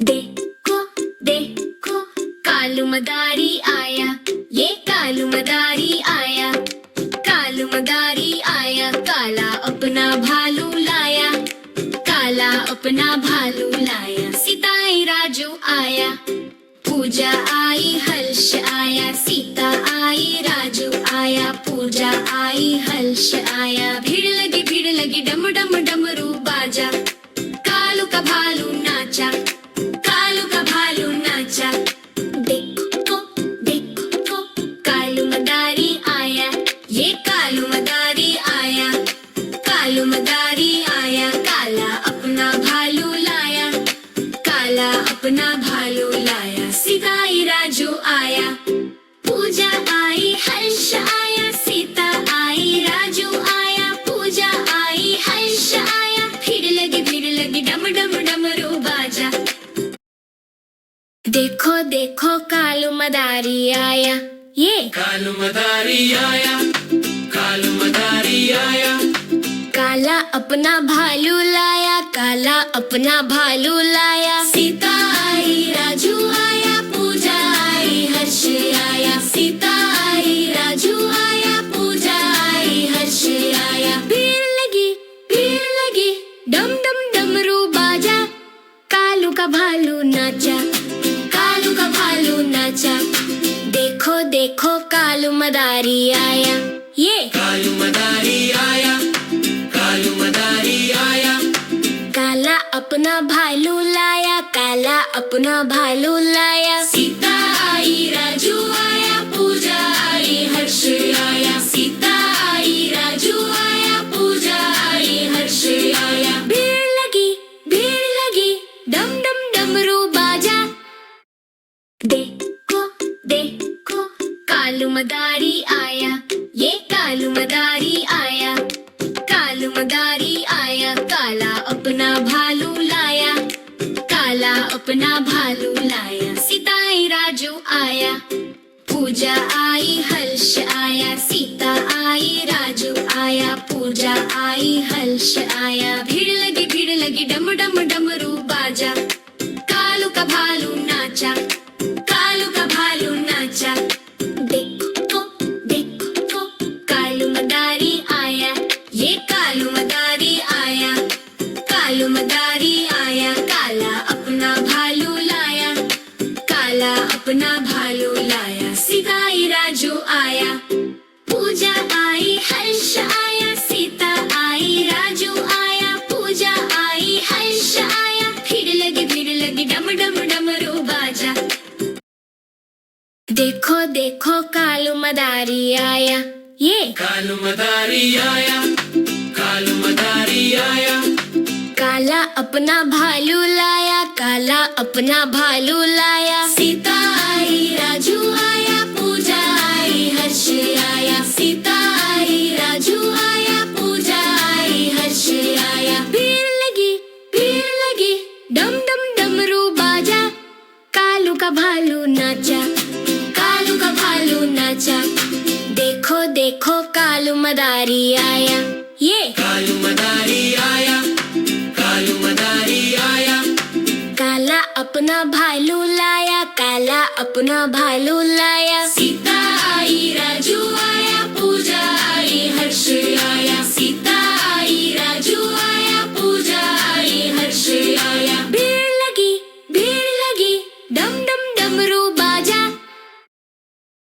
देखो देखो कालू मदारी आया, ये कालू मदारी आया। कालू मदारी आया, काला अपना भालू लाया। काला अपना भालू लाया, सीताई राजू आया। पूजा आई हर्ष आया, सीता आई राजू आया। पूजा आई हर्ष आया, भीड़ लगी डम डम डमरू बाजा। कालू का भालू नाचा, कालू का भालू नाचा। देखो देखो कालू मदारी आया, ये कालू मदारी आया। कालू मदारी आया, काला अपना भालू लाया। काला अपना भालू लाया, सीताई राजू आया। पूजा आई हर्ष आया, सीता आई राजू आया। पूजा आई हर्ष आया, भीड़ लगी डम डम डमरू बाजा। देखो देखो कालू मदारी आया, ये कालू मदारी आया, कालू मदारी आया। काला अपना भालू लाया, काला अपना भालू लाया। सीता आई राजू आया, पूजा आई हर्ष आया। सीता आई राजू आया, पूजा आई हर्ष आया। भीड़ लगी डम डम डमरू बाजा। कालू का भालू नाचा, कालू का भालू नाचा। देखो देखो कालू मदारी आया, ये कालू मदारी आया, कालू मदारी आया। काला अपना भालू लाया, काला अपना भालू लाया। सीता आई राजू आया, पूजा आई हर्ष आया। सीता आई राजू आया, पूजा आई हर्ष आया। भीड़ लगी डम डम डमरू बाजा। देखो देखो कालू मदारी आया, ये कालू मदारी आया। कालू मदारी आया, काला अपना भालू लाया। काला अपना भालू लाया, सीताई राजू आया। पूजा आई हर्ष आया, सीता आई राजू आया। पूजा आई हर्ष आया, भीड़ लगी डम डम डमरू बाजा। कालू का भालू नाचा, कालू का भालू नाचा। देखो देखो कालू मदारी आया, ये कालू मदारी आया। कालू मदारी आया, काला अपना भालू लाया। काला अपना भालू लाया, सीताई राजू आया। पूजा आई हर्ष आया, सीता आई राजू आया। पूजा आई हर्ष आया, भीड़ लगी डम डम डमरू बाजा। देखो देखो कालू मदारी आया, ये कालू मदारी आया, कालू मदारी आया। काला अपना भालू लाया, काला अपना भालू लाया। सीता आई राजू आया, पूजा आई हर्ष आया। सीता आई राजू आया, पूजा आई हर्ष आया। भीड़ लगी डम डम डमरू बाजा। कालू का भालू नाचा, कालू का भालू नाचा। देखो देखो कालू मदारी आया, ये कालू मदारी आया, कालू मदारी आया। काला अपना भालू लाया, काला अपना भालू लाया। सीता आई राजू